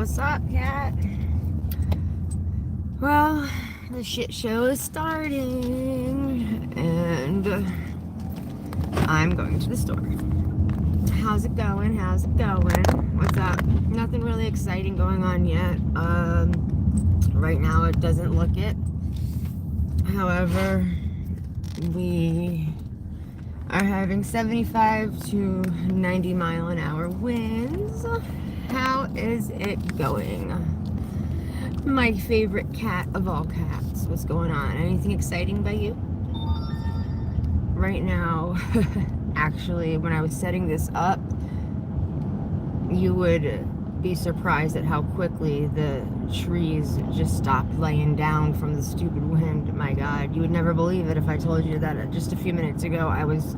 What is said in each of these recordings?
What's up, cat? Well, the shit show is starting, and I'm going to the store. How's it going? How's it going? What's up? Nothing really exciting going on yet. Right now it doesn't look it. However, we are having 75 to 90 mile an hour winds. How is it going? My favorite cat of all cats. What's going on? Anything exciting by you? Right now, actually, when I was setting this up, you would be surprised at how quickly the trees just stopped laying down from the stupid wind. My God, you would never believe it if I told you that just a few minutes ago I was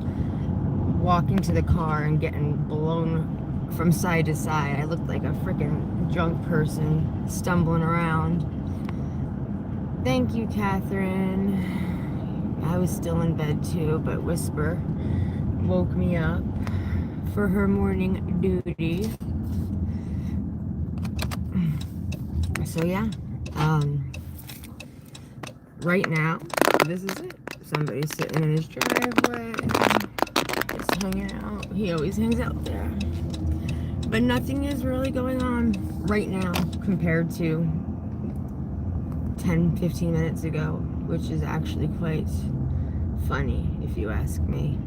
walking to the car and getting blown from side to side. I looked like a freaking drunk person stumbling around. Thank you, Catherine. I was still in bed too, but Whisper woke me up for her morning duty. So yeah, right now, this is it. Somebody's sitting in his driveway, just hanging out. He always hangs out there. But nothing is really going on right now compared to 10, 15 minutes ago, which is actually quite funny, if you ask me.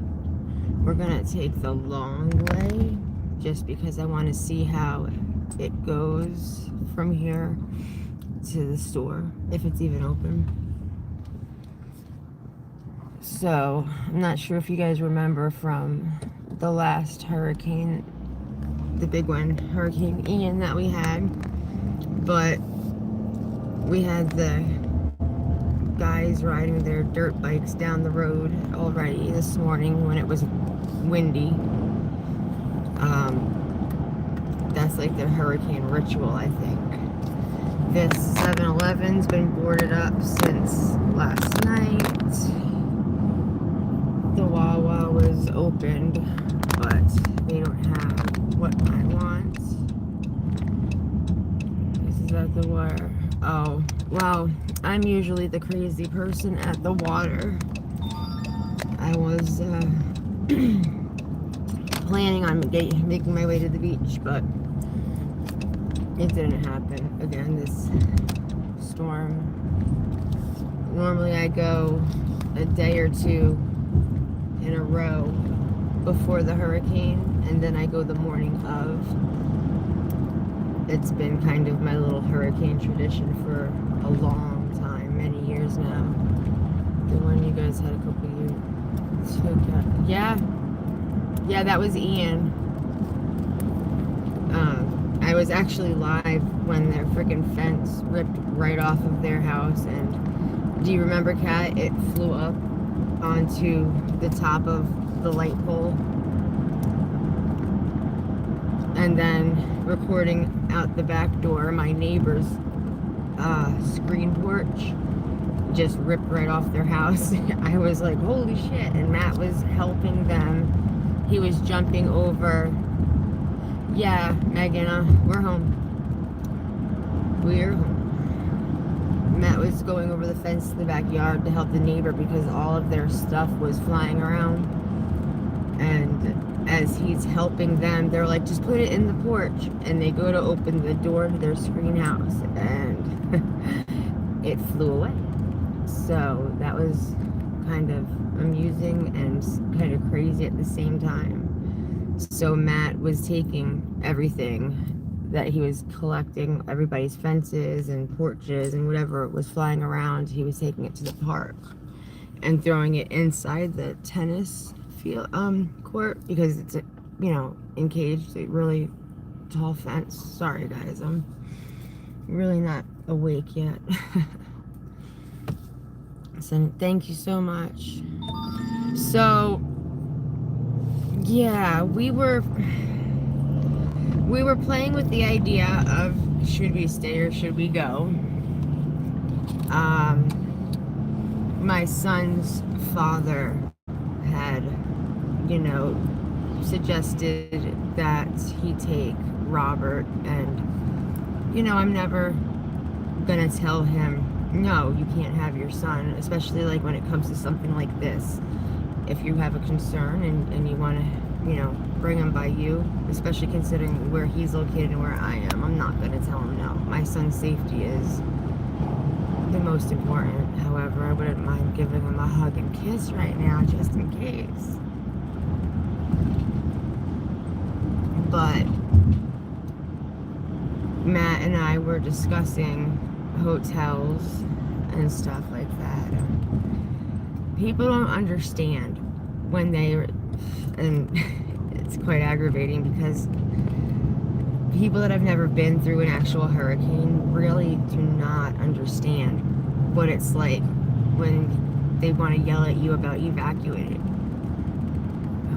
We're gonna take the long way, just because I want to see how it goes from here to the store, if it's even open. So, I'm not sure if you guys remember from the last hurricane, the big one, Hurricane Ian, that we had, but we had the guys riding their dirt bikes down the road already this morning when it was windy. That's like their hurricane ritual, I think. This 7-Eleven's been boarded up since last night. The Wawa was opened, but they don't have what I want. This is at the water. Oh, wow. I'm usually the crazy person at the water. I was planning on making my way to the beach, but it didn't happen. Again, this storm. Normally I go a day or two in a row before the hurricane, and then I go the morning of. It's been kind of my little hurricane tradition for a long time, many years now. The one you guys had a couple years. Yeah, that was Ian. I was actually live when their freaking fence ripped right off of their house, and do you remember, Kat? It flew up onto the top of the light pole, and then recording out the back door, my neighbor's screen porch just ripped right off their house. I was like, holy shit. And Matt was helping them. He was jumping over. Yeah, Megan, we're home. We're home. Matt was going over the fence to the backyard to help the neighbor because all of their stuff was flying around. And as he's helping them, they're like, just put it in the porch. And they go to open the door to their screen house, and it flew away. So that was kind of amusing and kind of crazy at the same time. So Matt was taking everything that he was collecting, everybody's fences and porches and whatever was flying around, he was taking it to the park and throwing it inside the tennis field court, because it's encaged, a really tall fence. Sorry guys, I'm really not awake yet. So thank you so much. So yeah, we were playing with the idea of should we stay or should we go. My son's father had suggested that he take Robert and I'm never gonna tell him, no, you can't have your son, especially like when it comes to something like this. If you have a concern and you want to, bring him by you, especially considering where he's located and where I am, I'm not gonna tell him no. My son's safety is the most important. However, I wouldn't mind giving him a hug and kiss right now, just in case. But Matt and I were discussing hotels and stuff like that. People don't understand when and it's quite aggravating because people that have never been through an actual hurricane really do not understand what it's like when they want to yell at you about evacuating.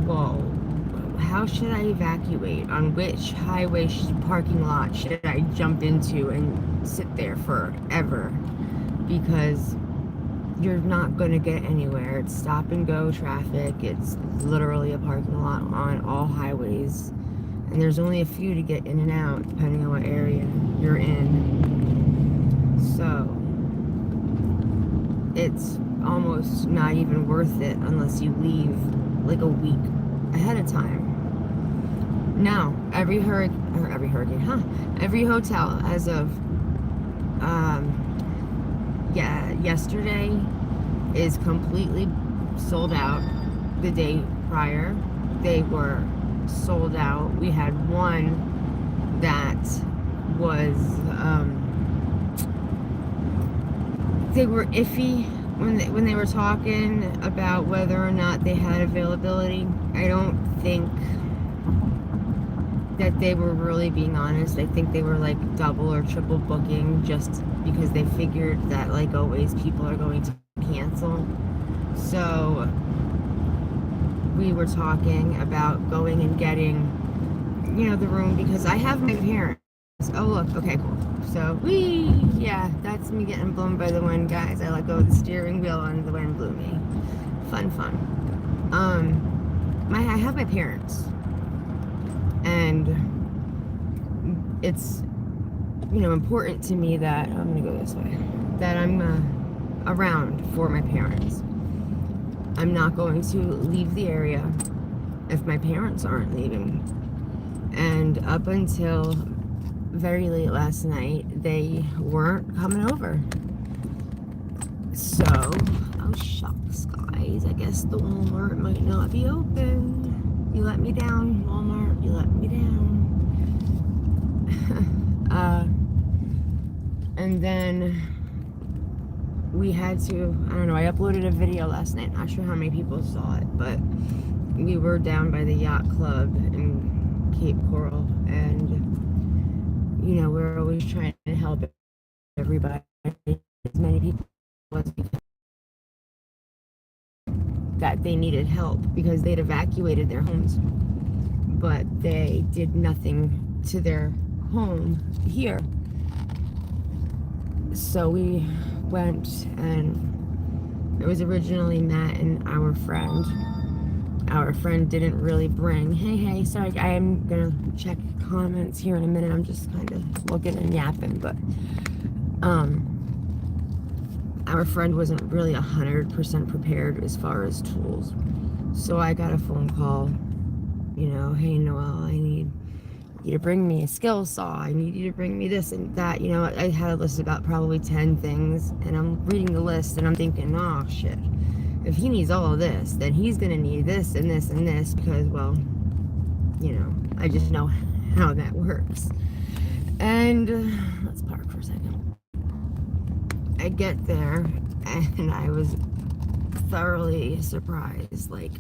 Well, how should I evacuate? On which highway parking lot should I jump into and sit there forever? Because you're not going to get anywhere. It's stop and go traffic. It's literally a parking lot on all highways. And there's only a few to get in and out, depending on what area you're in. So it's almost not even worth it unless you leave like a week ahead of time. Now, every hotel as of yesterday is completely sold out. The day prior, they were sold out. We had one that was they were iffy when they were talking about whether or not they had availability. I don't think that they were really being honest. I think they were like double or triple booking just because they figured that, like always, people are going to cancel. So we were talking about going and getting, the room because I have my parents. Oh, look. Okay, cool. So, yeah, that's me getting blown by the wind, guys. I let go of the steering wheel and the wind blew me. Fun. I have my parents. And it's, important to me that, I'm going to go this way, that I'm around for my parents. I'm not going to leave the area if my parents aren't leaving. And up until very late last night, they weren't coming over. So, oh shucks, guys, I guess the Walmart might not be open. You let me down, Walmart, you let me down. And then we had to, I don't know, I uploaded a video last night. Not sure how many people saw it, but we were down by the yacht club in Cape Coral, and we're always trying to help everybody, as many people as we could, that they needed help because they'd evacuated their homes, but they did nothing to their home here. So we went, and it was originally Matt and our friend. Our friend didn't really bring, hey, sorry, I am gonna check comments here in a minute. I'm just kind of looking and yapping, but our friend wasn't really 100% prepared as far as tools. So I got a phone call, hey Noelle, I need you to bring me a skill saw. I need you to bring me this and that. I had a list of about probably 10 things, and I'm reading the list and I'm thinking, oh shit, if he needs all of this, then he's gonna need this and this and this because, well, I just know how that works. And let's park for a second. I get there and I was thoroughly surprised. Like,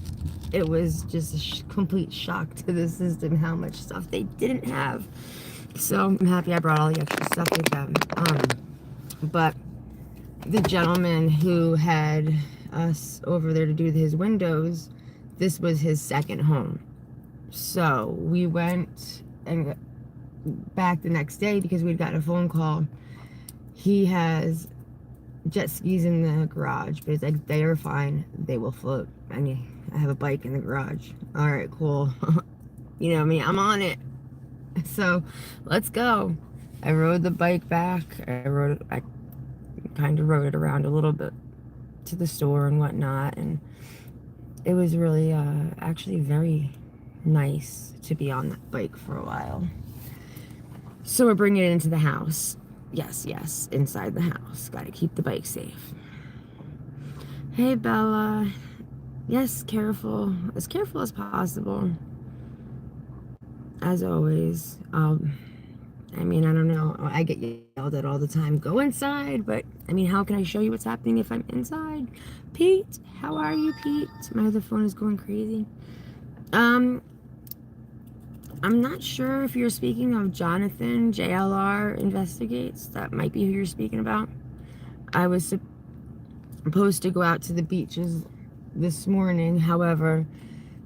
it was just a complete shock to the system how much stuff they didn't have. So I'm happy I brought all the extra stuff with them. But the gentleman who had us over there to do his windows, this was his second home. So we went and got back the next day because we'd gotten a phone call. He has jet skis in the garage, but it's like, they are fine, they will float. I have a bike in the garage. All right, cool. You know me, I'm on it. So let's go. I rode the bike back. I kind of rode it around a little bit to the store and whatnot, and it was really actually very nice to be on that bike for a while. So we're bringing it into the house. Yes, yes, inside the house. Got to keep the bike safe. Hey, Bella. Yes, as careful as possible. As always. I mean, I don't know. I get yelled at all the time. Go inside, but I mean, how can I show you what's happening if I'm inside? Pete, how are you, Pete? My other phone is going crazy. I'm not sure if you're speaking of Jonathan JLR Investigates. That might be who you're speaking about. I was supposed to go out to the beaches this morning. However,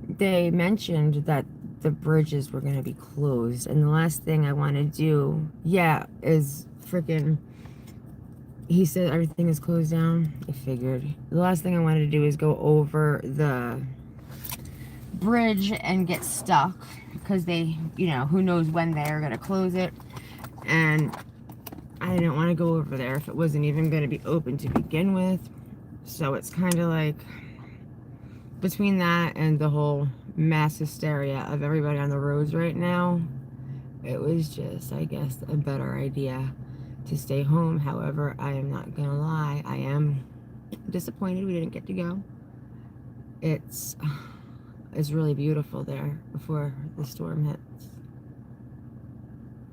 they mentioned that the bridges were going to be closed. And the last thing I want to do, is freaking... He said everything is closed down. I figured. The last thing I wanted to do is go over the bridge and get stuck. Because they, who knows when they're going to close it. And I didn't want to go over there if it wasn't even going to be open to begin with. So it's kind of like... Between that and the whole mass hysteria of everybody on the roads right now, it was just, I guess, a better idea to stay home. However, I am not gonna lie, I am disappointed we didn't get to go. It's really beautiful there before the storm hits.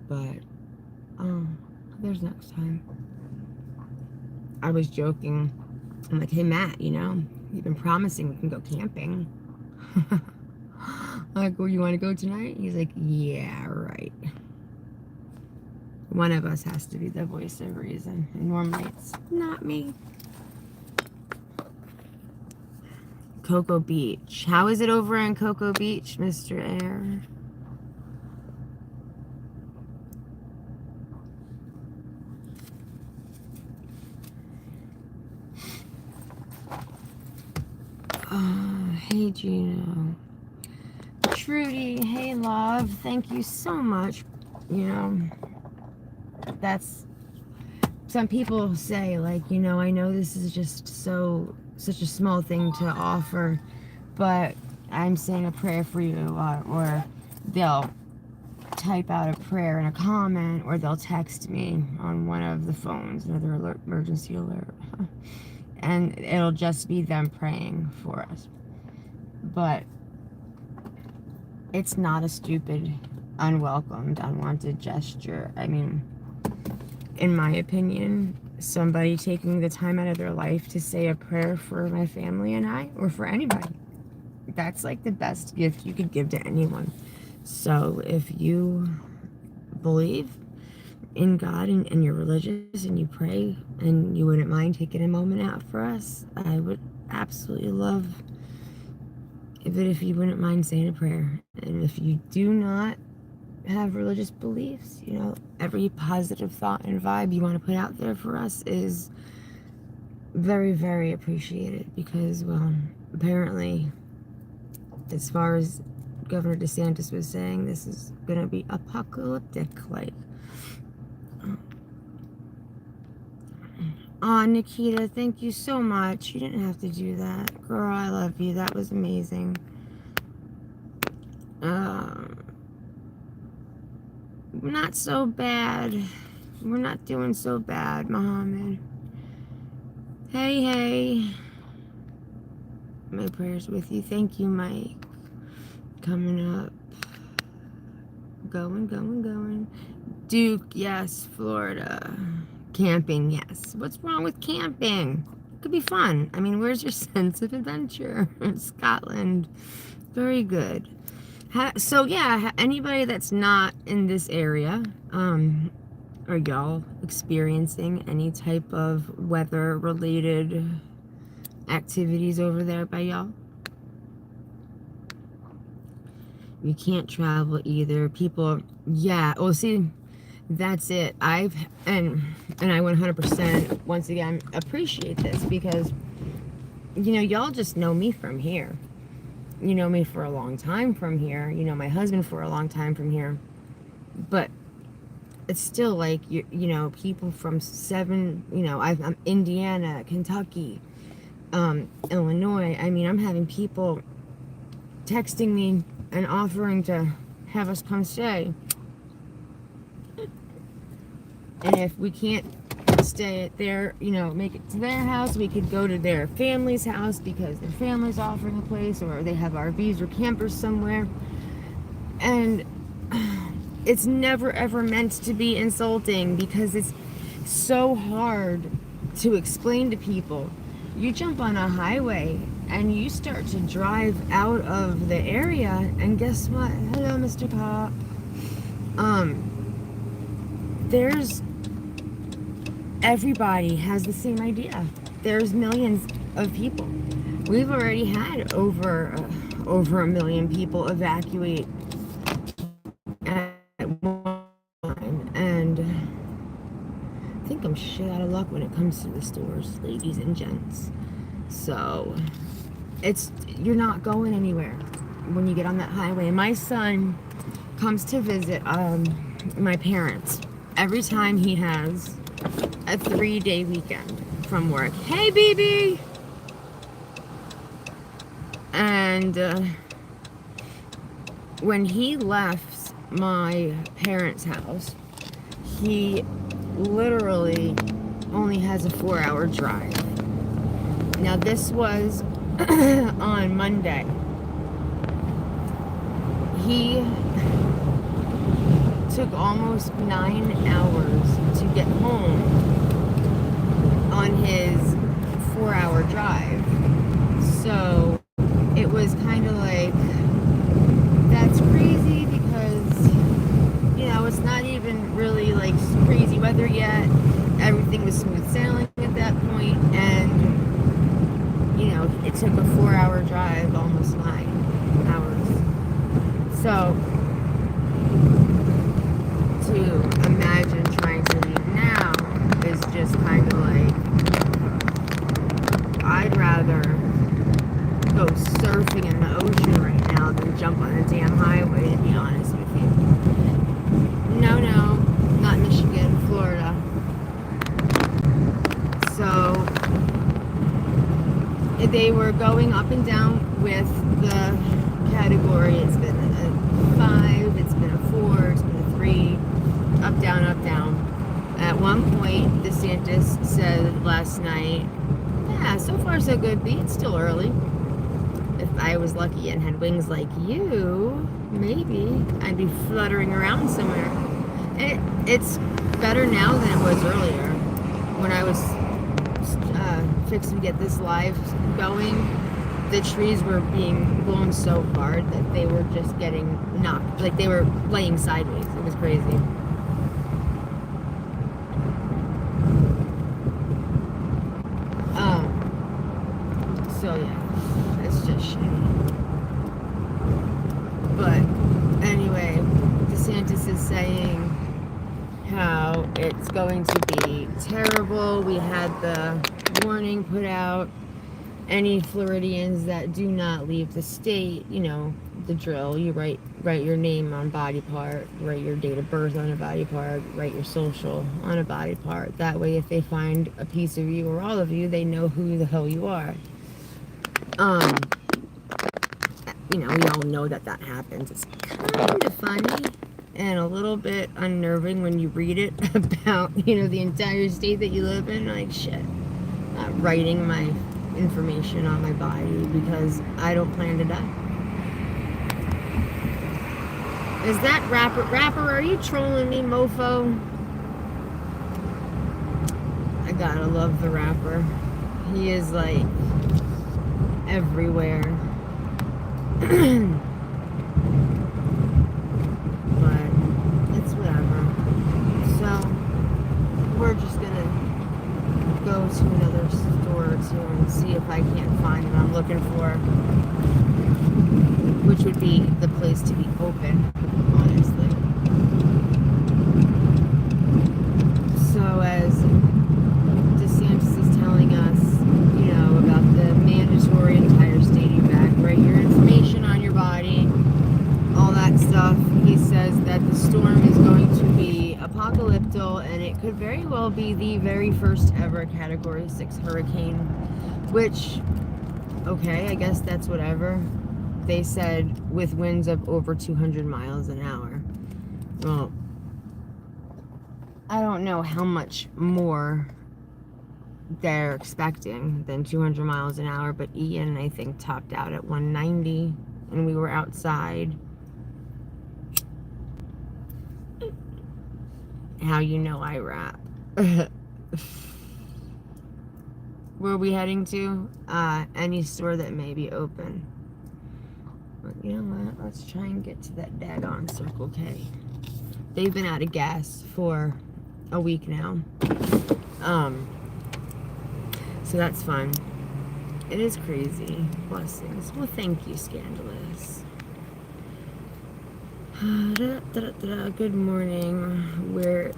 But there's next time. I was joking. I'm like, hey Matt, you've been promising we can go camping. I'm like, well, you want to go tonight? He's like, yeah, right. One of us has to be the voice of reason. And normally it's not me. Cocoa Beach. How is it over in Cocoa Beach, Mr. Air? Hey Gino. Trudy, hey love. Thank you so much. That's... Some people say, like, I know this is just such a small thing to offer, but I'm saying a prayer for you, or they'll type out a prayer in a comment, or they'll text me on one of the phones, another alert, emergency alert, and it'll just be them praying for us. But it's not a stupid, unwelcomed, unwanted gesture. I mean, in my opinion, somebody taking the time out of their life to say a prayer for my family and I, or for anybody, that's like the best gift you could give to anyone. So if you believe in God and you're religious and you pray and you wouldn't mind taking a moment out for us, I would absolutely love it if you wouldn't mind saying a prayer. And if you do not have religious beliefs, every positive thought and vibe you want to put out there for us is very, very appreciated, because, well, apparently, as far as Governor DeSantis was saying, this is going to be apocalyptic, like. Aw, Nikita, thank you so much. You didn't have to do that. Girl, I love you. That was amazing. Not so bad. We're not doing so bad, Muhammad. Hey. My prayers with you. Thank you, Mike. Coming up. Going. Duke, yes. Florida. Camping, yes. What's wrong with camping? It could be fun. I mean, where's your sense of adventure? Scotland. Very good. So, yeah, anybody that's not in this area, are y'all experiencing any type of weather-related activities over there by y'all? You can't travel either. People, yeah. Oh, see, that's it. And I 100%, once again, appreciate this, because, y'all just know me from here. You know me for a long time from here. You know my husband for a long time from here. But it's still like, you know, people from I'm Indiana, Kentucky, Illinois. I mean, I'm having people texting me and offering to have us come stay. And if we can't stay at their, make it to their house, we could go to their family's house because their family's offering a place, or they have RVs or campers somewhere. And it's never ever meant to be insulting, because it's so hard to explain to people. You jump on a highway and you start to drive out of the area, and guess what? Hello, Mr. Cop. Everybody has the same idea. There's millions of people. We've already had over a million people evacuate at one time, and I think I'm shit out of luck when it comes to the stores, ladies and gents. So you're not going anywhere when you get on that highway. My son comes to visit my parents every time he has a 3-day weekend from work. Hey, BB! And when he left my parents' house, he literally only has a 4-hour drive. Now, this was on Monday. He took almost 9 hours to get home on his 4-hour drive. So it was kind of like, that's crazy, because it's not even really like crazy weather yet. Everything was smooth sailing at that point, and it took a 4-hour drive, almost 9 hours. So to imagine trying to leave now is just kind of like, I'd rather go surfing in the ocean right now than jump on a damn highway, to be honest with you. No, not Michigan, Florida. So they were going up and down with the category. It's been a 5, it's been a 4, it's been a 3, up, down, up, down. At one point, DeSantis said last night, yeah, so far so good, B, it's still early. If I was lucky and had wings like you, maybe I'd be fluttering around somewhere. It's better now than it was earlier. When I was fixing to get this live going, the trees were being blown so hard that they were just getting knocked, like they were laying sideways. It was crazy. So yeah, it's just shitty. But anyway, DeSantis is saying how it's going to be terrible. We had the warning put out. Any Floridians that do not leave the state, the drill. You write your name on body part, write your date of birth on a body part, write your social on a body part. That way, if they find a piece of you or all of you, they know who the hell you are. We all know that happens. It's kind of funny and a little bit unnerving when you read it about, the entire state that you live in. Like, shit, I'm not writing my information on my body because I don't plan to die. Is that rapper, are you trolling me, mofo? I gotta love the rapper. He is like everywhere. But it's whatever. So we're just gonna go to another store or two and see if I can't find what I'm looking for, which would be the place to be open, honestly. So as DeSantis is telling us, about the mandatory entire state evac, write your information on your body, all that stuff. He says that the storm is going to be apocalyptic be the very first ever Category 6 hurricane, which, okay, I guess that's whatever. They said with winds of over 200 miles an hour. Well, I don't know how much more they're expecting than 200 miles an hour, but Ian, I think, topped out at 190, and we were outside. How you know I rap. Where are we heading to? Any store that may be open. But you know what? Let's try and get to that daggone Circle K. They've been out of gas for a week now. So that's fun. It is crazy. Blessings. Well, thank you, Scandalous. Good morning. We're...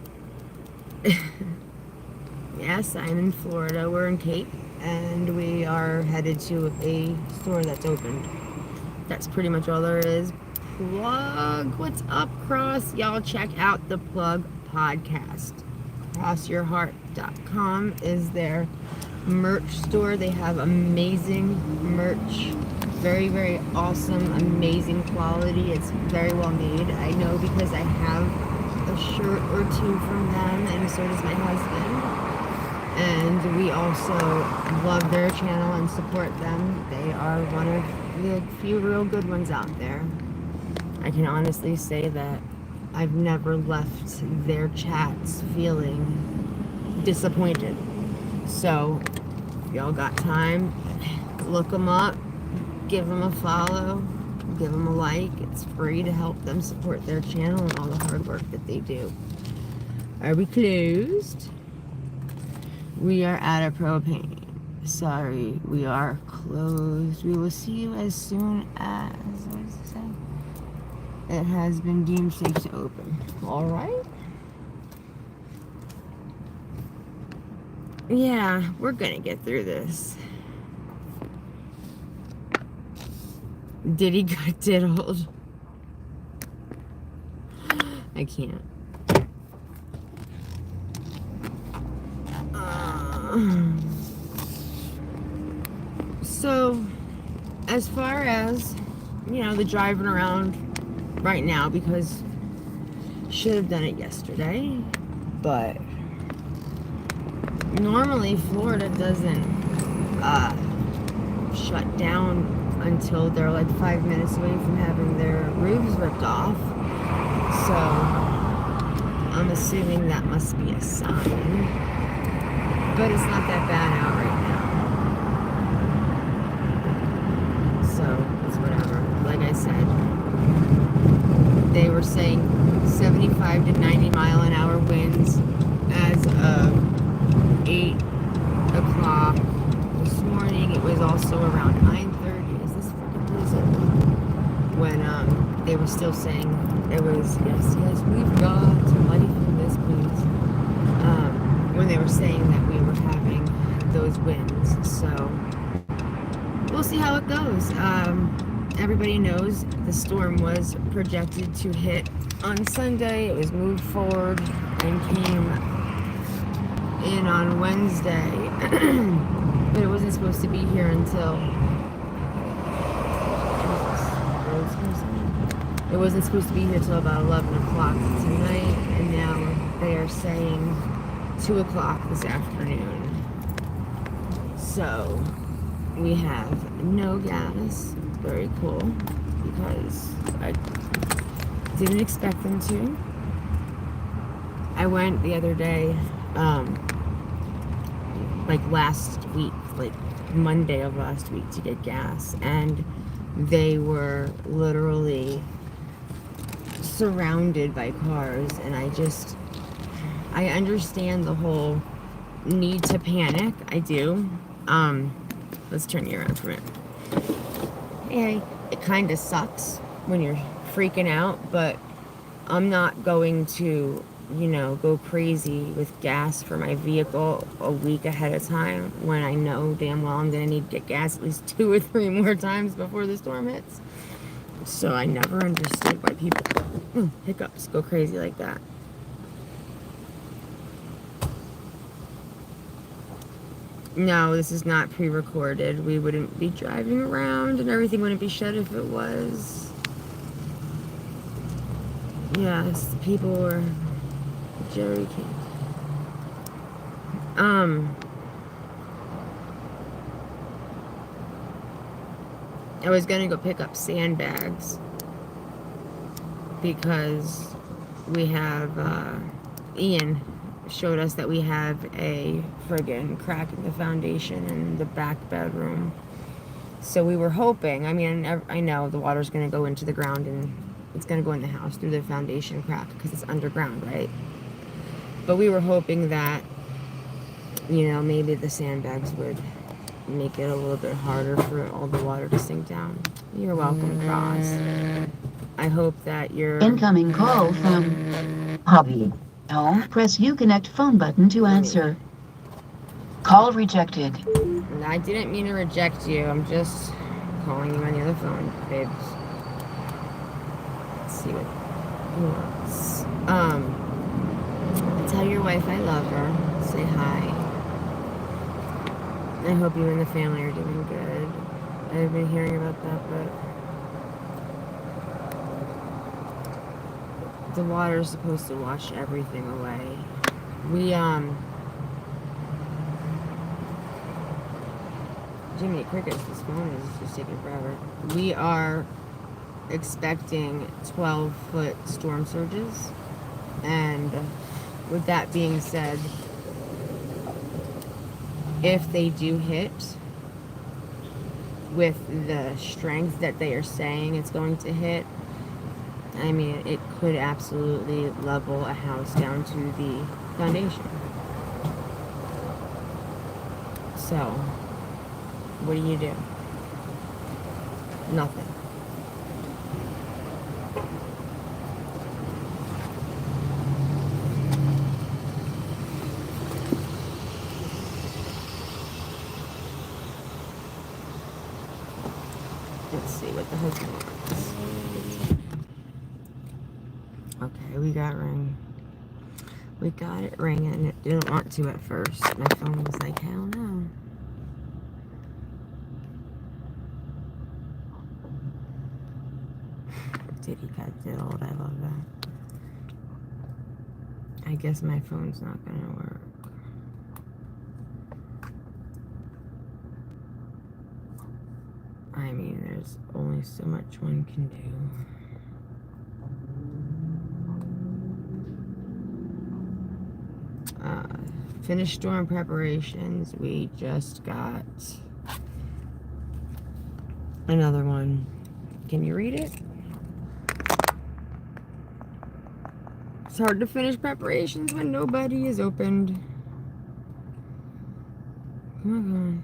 Yes, I'm in Florida. We're in Cape, and we are headed to a store that's opened. That's pretty much all there is. Plug. What's up, Cross? Y'all check out the Plug podcast. CrossYourHeart.com is their merch store. They have amazing merch. Very, very awesome, amazing quality. It's very well made. I know because I have a shirt or two from them, and so does my husband. And we also love their channel and support them. They are one of the few real good ones out there. I can honestly say that I've never left their chats feeling disappointed. So, if y'all got time, look them up, give them a follow, give them a like. It's free to help them support their channel and all the hard work that they do. Are we closed? We are out of propane. Sorry, we are closed. We will see you as soon as, what does it say? It has been deemed safe to open. All right. Yeah, we're gonna get through this. Diddy got diddled. I can't. So, as far as, you know, the driving around right now, because should have done it yesterday, but normally Florida doesn't shut down until they're like 5 minutes away from having their roofs ripped off. So I'm assuming that must be a sign, but it's not that bad out right now, so it's whatever. Like I said, they were saying 75 to 90 mile an hour winds as of 8 o'clock this morning. It was also around 9:30. Is this freaking blizzard? When they were still saying it was, yes, we've got life in this place. When they were saying that we were having those winds. So we'll see how it goes. Everybody knows the storm was projected to hit on Sunday. It was moved forward and came in on Wednesday. But it wasn't supposed to be here until it wasn't supposed to be here till about 11 o'clock tonight, and now they are saying 2 o'clock this afternoon. So we have no gas. Very cool, because I didn't expect them to. I went the other day, like last week, like Monday of last week, to get gas, and they were literally surrounded by cars, and I understand the whole need to panic. I do. Let's turn you around for a minute. Hey, it kind of sucks when you're freaking out, but I'm not going to, you know, go crazy with gas for my vehicle a week ahead of time when I know damn well I'm going to need to get gas at least 2 or 3 more times before the storm hits. So I never understood why people, hiccups, go crazy like that. No, this is not pre-recorded. We wouldn't be driving around and everything wouldn't be shut if it was. Yes, people were Jerry King. I was gonna go pick up sandbags because we have Ian showed us that we have a friggin' crack in the foundation in the back bedroom. So we were hoping, I mean, I know the water's going to go into the ground and it's going to go in the house through the foundation crack because it's underground, right? But we were hoping that, you know, maybe the sandbags would make it a little bit harder for all the water to sink down. You're welcome, Cross. I hope that you're... Incoming call from Hobby. Don't press Uconnect phone button to answer. Call rejected. I didn't mean to reject you. I'm just calling you on the other phone, babes. Let's see what he wants. Tell your wife I love her. Say hi. I hope you and the family are doing good. I've been hearing about that, but the water's supposed to wash everything away. Jiminy Crickets, this phone is just taking forever. We are expecting 12-foot storm surges. And with that being said, if they do hit with the strength that they are saying it's going to hit, I mean, it could absolutely level a house down to the foundation. So, what do you do? Nothing. Let's see what the husband wants. Okay, we got ring. We got it ringing. It didn't want to at first. My phone was like, hell no. Diddy got diddled. I love that. I guess my phone's not gonna work. I mean, there's only so much one can do. Finished storm preparations. We just got another one. Can you read it? It's hard to finish preparations when nobody is opened. Come on.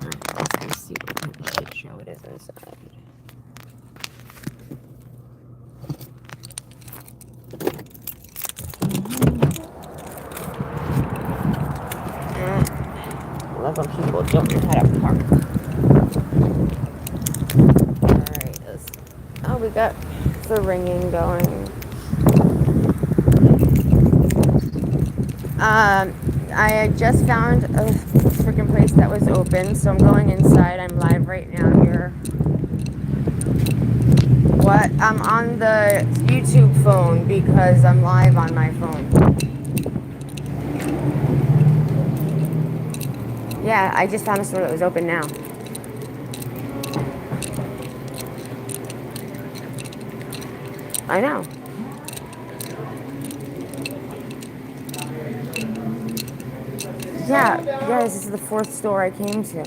Alright, let's see what kind of shit show it is inside. I love when people don't know how to park. Alright, oh, we got the ringing going. I just found a freaking place that was open, so I'm going inside. I'm live right now here. What? I'm on the YouTube phone because I'm live on my phone. Yeah, I just found a store that was open now. I know. Yeah, this is the fourth store I came to.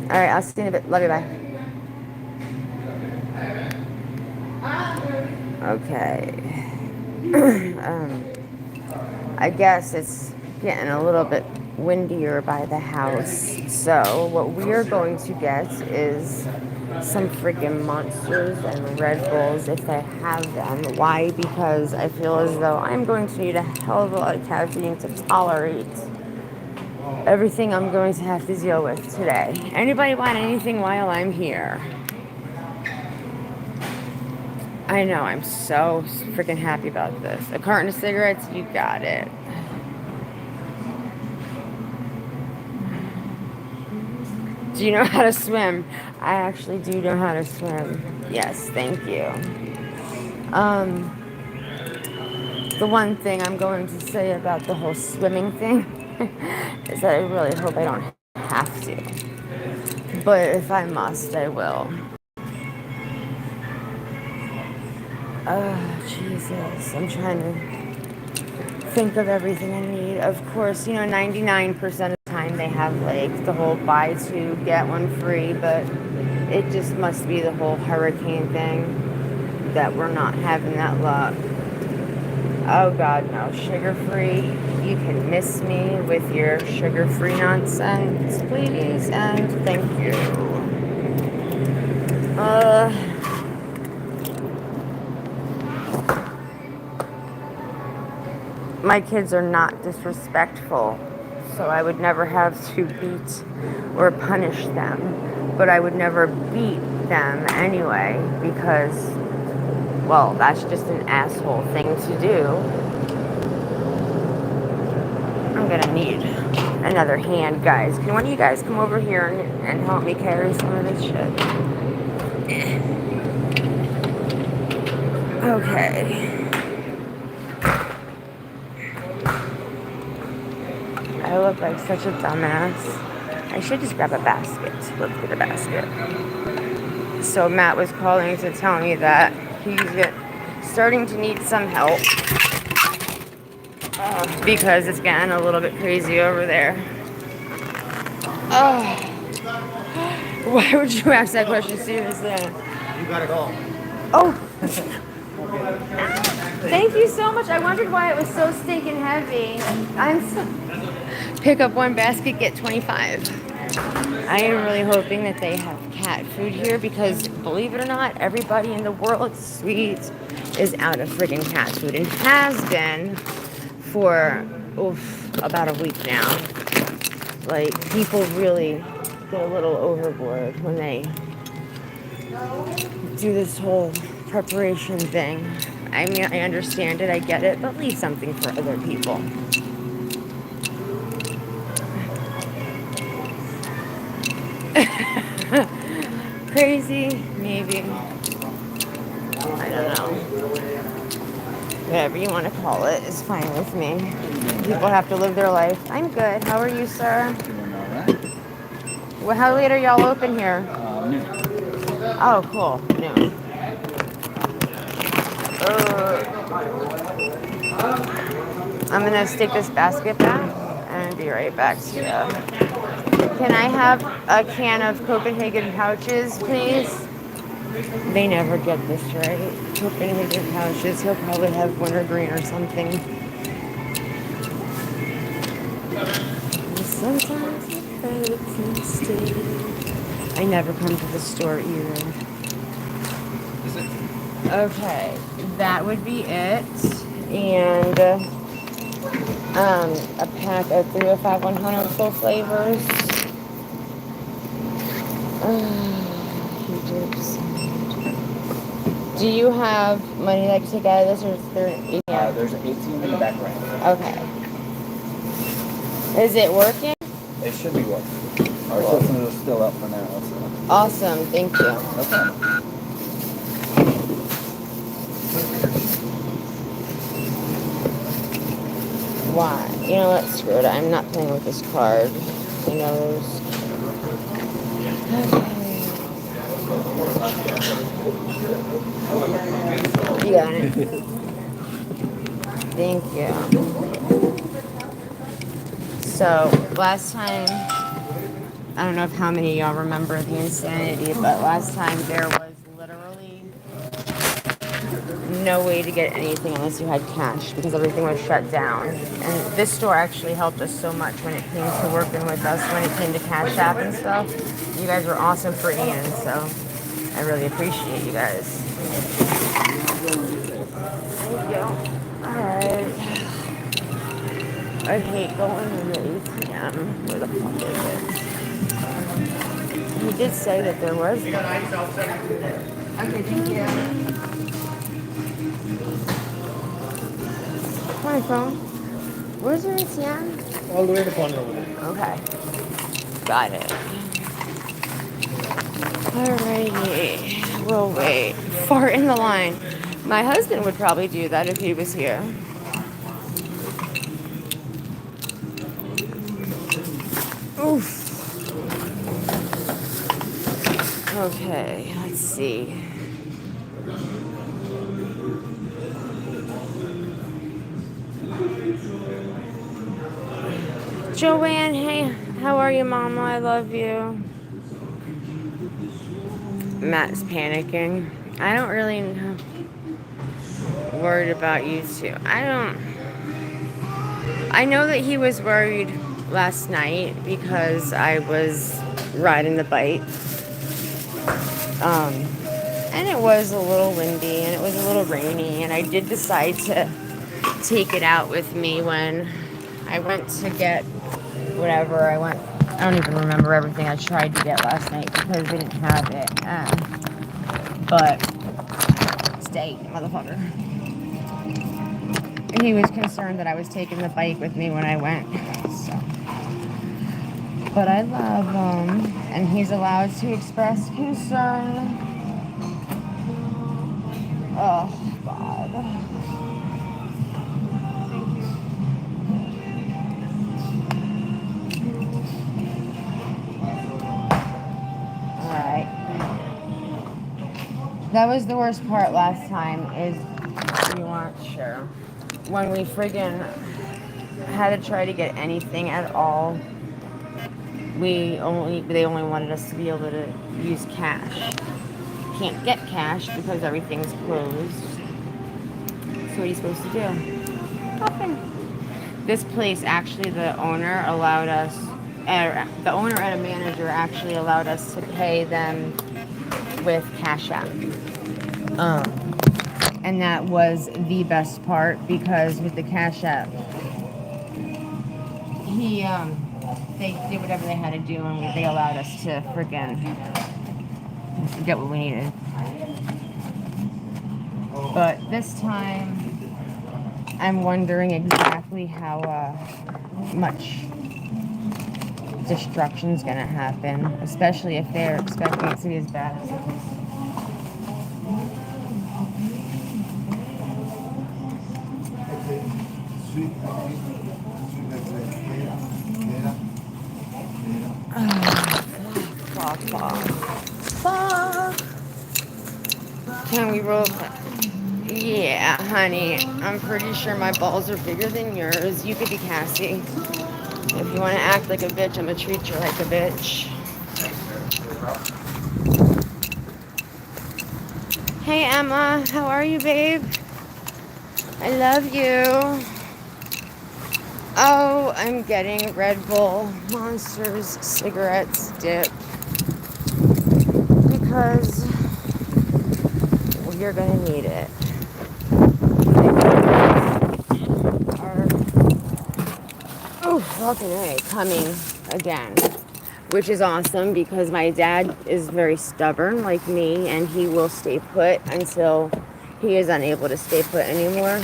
Alright, I'll see you in a bit. Love you, bye. Okay. I guess it's getting a little bit windier by the house. So what we are going to get is some freaking Monsters and Red Bulls if they have them. Why? Because I feel as though I'm going to need a hell of a lot of caffeine to tolerate everything I'm going to have to deal with today. Anybody want anything while I'm here? I know, I'm so freaking happy about this. A carton of cigarettes, you got it. Do you know how to swim? I actually do know how to swim. Yes, thank you. The one thing I'm going to say about the whole swimming thing is that I really hope I don't have to. But if I must, I will. Oh, Jesus. I'm trying to think of everything I need. Of course, 99% of the time they have like the whole buy two, get one free, but it just must be the whole hurricane thing that we're not having that luck. Oh God, no. Sugar-free. You can miss me with your sugar-free nonsense, please, and thank you. My kids are not disrespectful, so I would never have to beat or punish them. But I would never beat them anyway, because, well, that's just an asshole thing to do. I'm gonna need another hand, guys. Can one of you guys come over here and help me carry some of this shit? Okay. I look like such a dumbass. I should just grab a basket. Let's get a basket. So Matt was calling to tell me that he's starting to need some help because it's getting a little bit crazy over there. Why would you ask that question seriously? You got it all. Oh, thank you so much. I wondered why it was so stinking heavy. Pick up one basket, get 25. I am really hoping that they have cat food here because, believe it or not, everybody in the world sweet is out of friggin' cat food and has been for about a week now. Like, people really get a little overboard when they do this whole preparation thing. I mean, I understand it, I get it, but leave something for other people. Crazy, maybe. I don't know. Whatever you want to call it is fine with me. People have to live their life. I'm good. How are you, sir? Doing all right. Well, how late are y'all open here? Noon. Oh, cool. Noon. I'm gonna stick this basket back and be right back to you. Can I have a can of Copenhagen pouches, please? They never get this right. Copenhagen pouches. He'll probably have wintergreen or something. Sometimes it hurts instead. I never come to the store either. Is it? Okay, that would be it. And a pack of 305 100 full flavors. Do you have money that I can take out of this, or is there an ATM? There's an ATM in the back right. Okay. Is it working? It should be working. Our system is still up for now. So. Awesome, thank you. Okay. Why? You know what? Screw it. I'm not playing with this card. Who knows? You got it. Thank you. So, last time, I don't know if how many of y'all remember the insanity, but last time there was literally no way to get anything unless you had cash because everything was shut down. And this store actually helped us so much when it came to working with us, when it came to Cash App and stuff. You guys were awesome for Ian, so I really appreciate you guys. Thank you. Alright. I hate going to the ATM. Where the fuck is it? He did say that there was. Okay, thank you. my phone. Where's your ATM? All the way in the corner over there. Okay. Got it. Alrighty. We'll wait. Far in the line. My husband would probably do that if he was here. Oof. Okay, let's see. Joanne, hey, how are you, Mama? I love you. Matt's panicking. I don't really know. Worried about you too. I know that he was worried last night because I was riding the bike. And it was a little windy and it was a little rainy, and I did decide to take it out with me when I went to get whatever I don't even remember everything I tried to get last night because they didn't have it. But stay, motherfucker. He was concerned that I was taking the bike with me when I went. So. But I love him, and he's allowed to express concern. Oh, God. Alright. That was the worst part last time, is we weren't sure. When we friggin' had to try to get anything at all, they only wanted us to be able to use cash. Can't get cash because everything's closed. So what are you supposed to do? Nothing. This place, actually, the owner and a manager actually allowed us to pay them with Cash App. And that was the best part, because with the Cash App, they did whatever they had to do, and they allowed us to freaking get what we needed. But this time, I'm wondering exactly how much destruction's gonna happen, especially if they're expecting it to be as bad as it is. Fuck. Can we roll? Yeah, honey. I'm pretty sure my balls are bigger than yours. You could be Cassie. If you want to act like a bitch, I'm gonna treat you like a bitch. Hey, Emma. How are you, babe? I love you. Oh, I'm getting Red Bull, Monsters, cigarettes, dip. Because you're gonna need it. Fucking A, coming again. Which is awesome, because my dad is very stubborn like me, and he will stay put until he is unable to stay put anymore.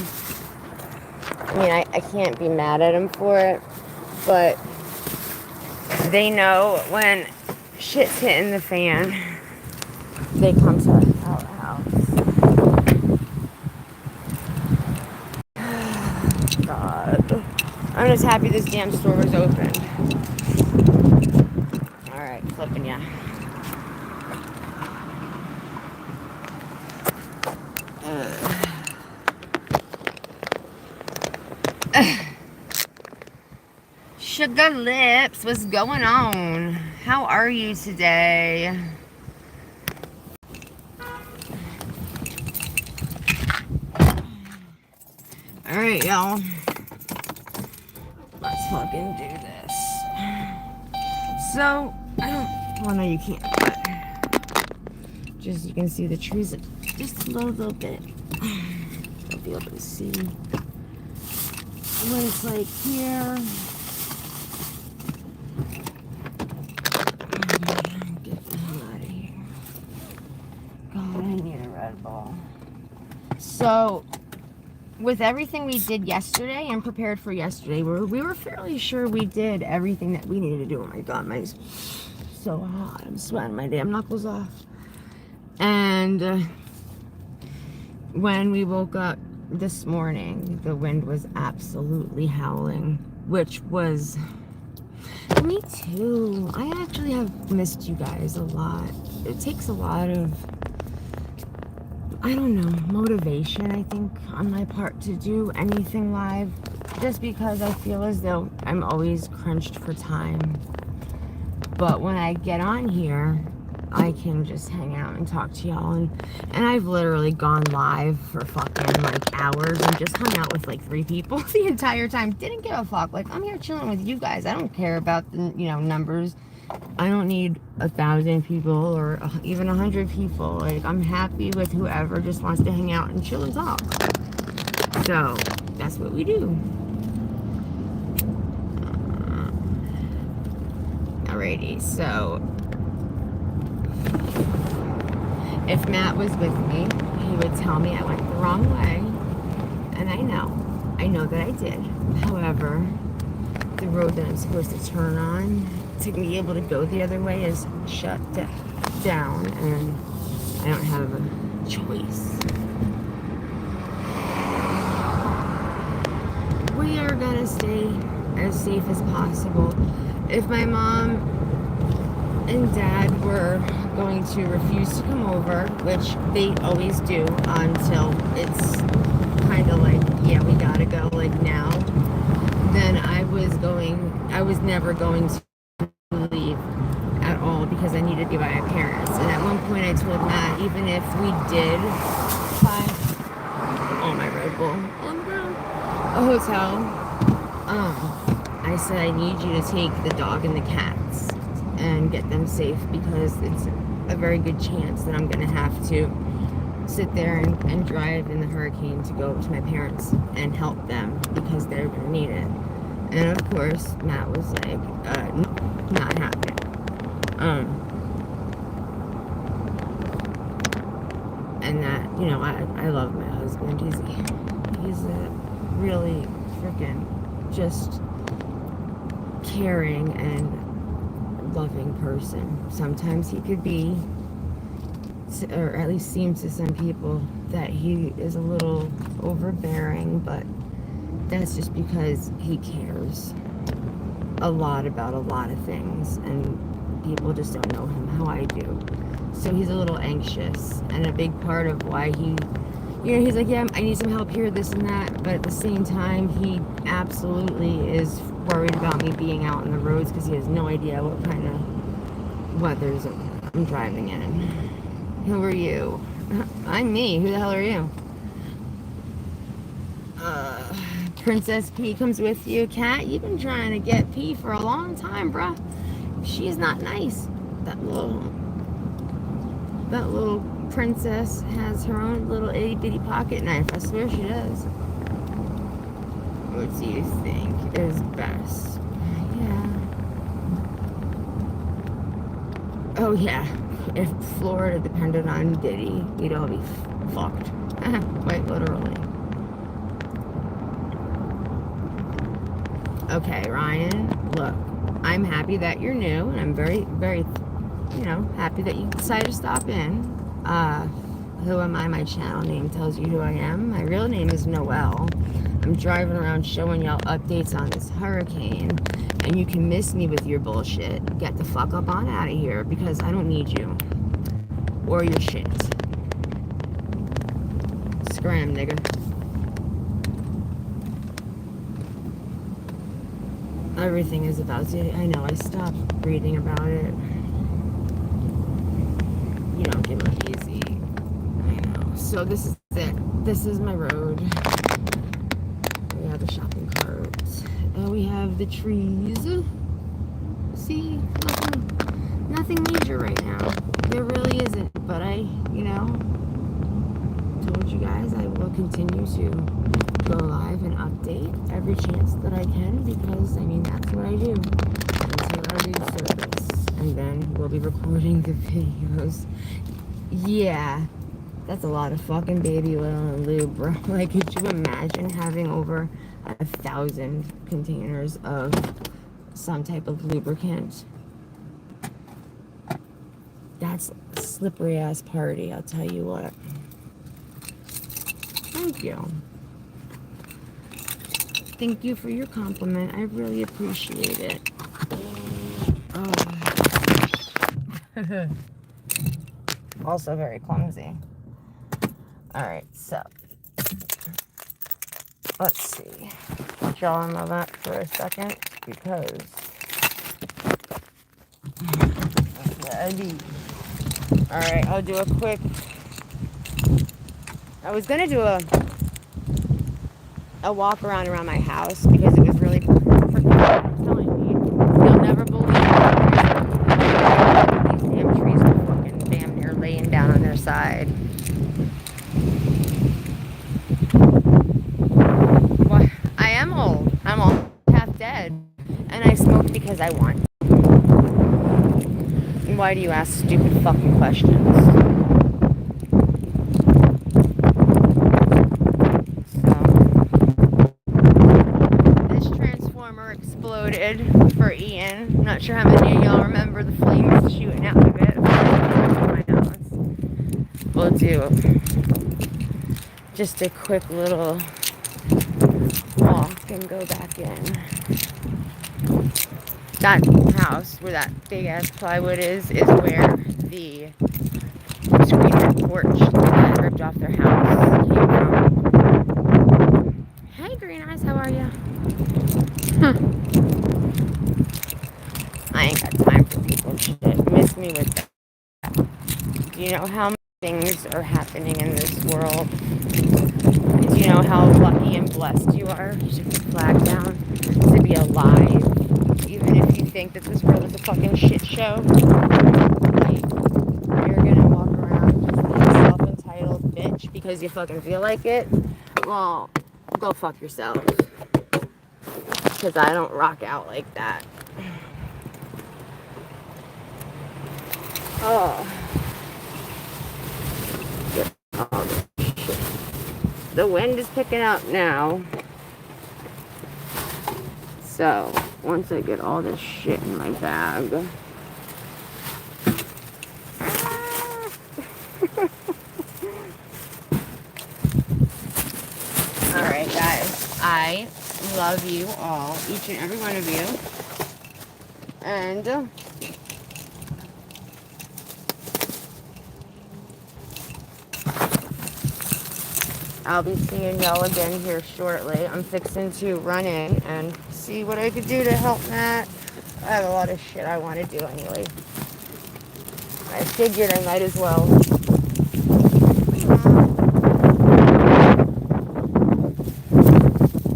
I mean, I can't be mad at him for it, but they know when shit's hitting the fan, they come to our house. God. I'm just happy this damn store was open. Alright, flipping ya. Sugar Lips, what's going on? How are you today? Alright, y'all. Let's fucking do this. So, well, no, you can't, but just, you can see the trees just a little bit. You'll be able to see what it's like here. Get the hell out of here. God, I need a Red Bull. So, with everything we did yesterday and prepared for yesterday, we were fairly sure we did everything that we needed to do. Oh my god, my so hot. I'm sweating my damn knuckles off. And when we woke up this morning, the wind was absolutely howling, which was me too. I actually have missed you guys a lot. It takes a lot of, I don't know, motivation, I think, on my part to do anything live, just because I feel as though I'm always crunched for time. But when I get on here, I can just hang out and talk to y'all, and I've literally gone live for fucking like hours and just hung out with like 3 people the entire time. Didn't give a fuck. Like, I'm here chilling with you guys. I don't care about the, you know, numbers. I don't need 1,000 people or even 100 people. Like, I'm happy with whoever just wants to hang out and chill and talk. So that's what we do. Alrighty, so if Matt was with me, he would tell me I went the wrong way, and I know that I did. However, the road that I'm supposed to turn on to be able to go the other way is shut down, and I don't have a choice. We are gonna stay as safe as possible. If my mom and dad were going to refuse to come over, which they always do until it's kind of like, yeah, we gotta go like now, then I was never going to leave at all because I needed to be by my parents. And at one point I told Matt, even if we did find, oh, my Red Bull, a hotel, I said I need you to take the dog and the cats and get them safe, because it's a very good chance that I'm gonna have to sit there and drive in the hurricane to go to my parents and help them, because they're gonna need it. And of course Matt was like, not happening. And that, you know, I love my husband. He's a really freaking just caring and loving person. Sometimes he could be, or at least seems to some people, that he is a little overbearing, but that's just because he cares a lot about a lot of things, and people just don't know him how I do. So he's a little anxious, and a big part of why he, you know, he's like, yeah, I need some help here, this and that, but at the same time, he absolutely is worried about me being out on the roads, because he has no idea what kind of weathers I'm driving in. Who are you? I'm me. Who the hell are you? Princess P comes with you. Cat, you've been trying to get P for a long time, bruh. She's not nice. That little princess has her own little itty bitty pocket knife. I swear she does. What do you think is best? Yeah. Oh yeah. If Florida depended on Diddy, we'd all be fucked. Quite literally. Okay, Ryan, look, I'm happy that you're new, and I'm very, very, you know, happy that you decided to stop in. Who am I? My channel name tells you who I am. My real name is Noelle. I'm driving around showing y'all updates on this hurricane, and you can miss me with your bullshit. Get the fuck up on out of here, because I don't need you. Or your shit. Scram, nigga. Everything is about Diddy. I know, I stopped reading about it. You don't give up easy. I know. So this is it. This is my road. We have the shopping carts. And we have the trees. See? Nothing major right now. There really isn't. But I, you know, told you guys I will continue to go live and update every chance that I can, because I mean that's what I do until I lose service, and then we'll be recording the videos. Yeah, That's a lot of fucking baby oil and lube, bro. Like, could you imagine having over 1,000 containers of some type of lubricant? That's a slippery ass party, I'll tell you what. Thank you. Thank you for your compliment. I really appreciate it. Oh. Also very clumsy. Alright, so let's see. Put y'all on my lap for a second because alright, I'll do a quick. I was gonna do a walk around my house because it was really freaking bad. I'm telling you, you'll never believe it. These damn trees are fucking damn near laying down on their side. Well, I am old. I'm all half dead. And I smoke because I want. Why do you ask stupid fucking questions? Exploded for Ian. Not sure how many of y'all remember the flames shooting out of it. We'll do just a quick little walk and go back in. That house where that big ass plywood is where the screen porch that ripped off their house came from. Hey Green Eyes, how are you? I ain't got time for people's shit. Miss me with that. Do you know how many things are happening in this world? Do you know how lucky and blessed you are to put the flag down, to be alive? Even if you think that this world is a fucking shit show, like, you're gonna walk around just being a self-entitled bitch because you fucking feel like it? Well, go fuck yourself. Because I don't rock out like that. Oh. Shit. The wind is picking up now. So, once I get all this shit in my bag. Alright, guys. I love you all, each and every one of you. And I'll be seeing y'all again here shortly. I'm fixing to run in and see what I could do to help Matt. I have a lot of shit I want to do anyway. I figured I might as well.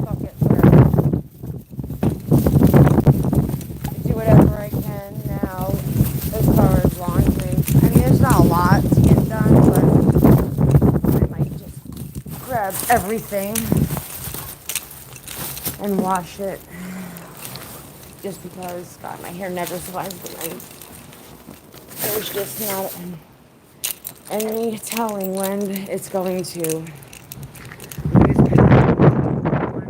Fuck it, do whatever I can now as far as laundry. I mean, there's not a lot to get done, but I might just grab everything and wash it. Just because, God, my hair never survives the rain. There's just not any telling when it's going to lose power.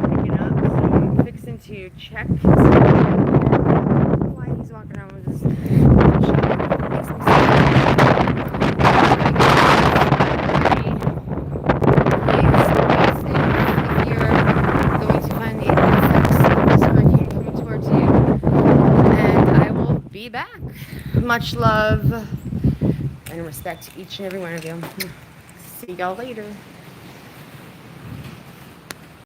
Picking up, so I'm fixing to check. Why he's walking around with his back. Much love and respect to each and every one of you. See y'all later.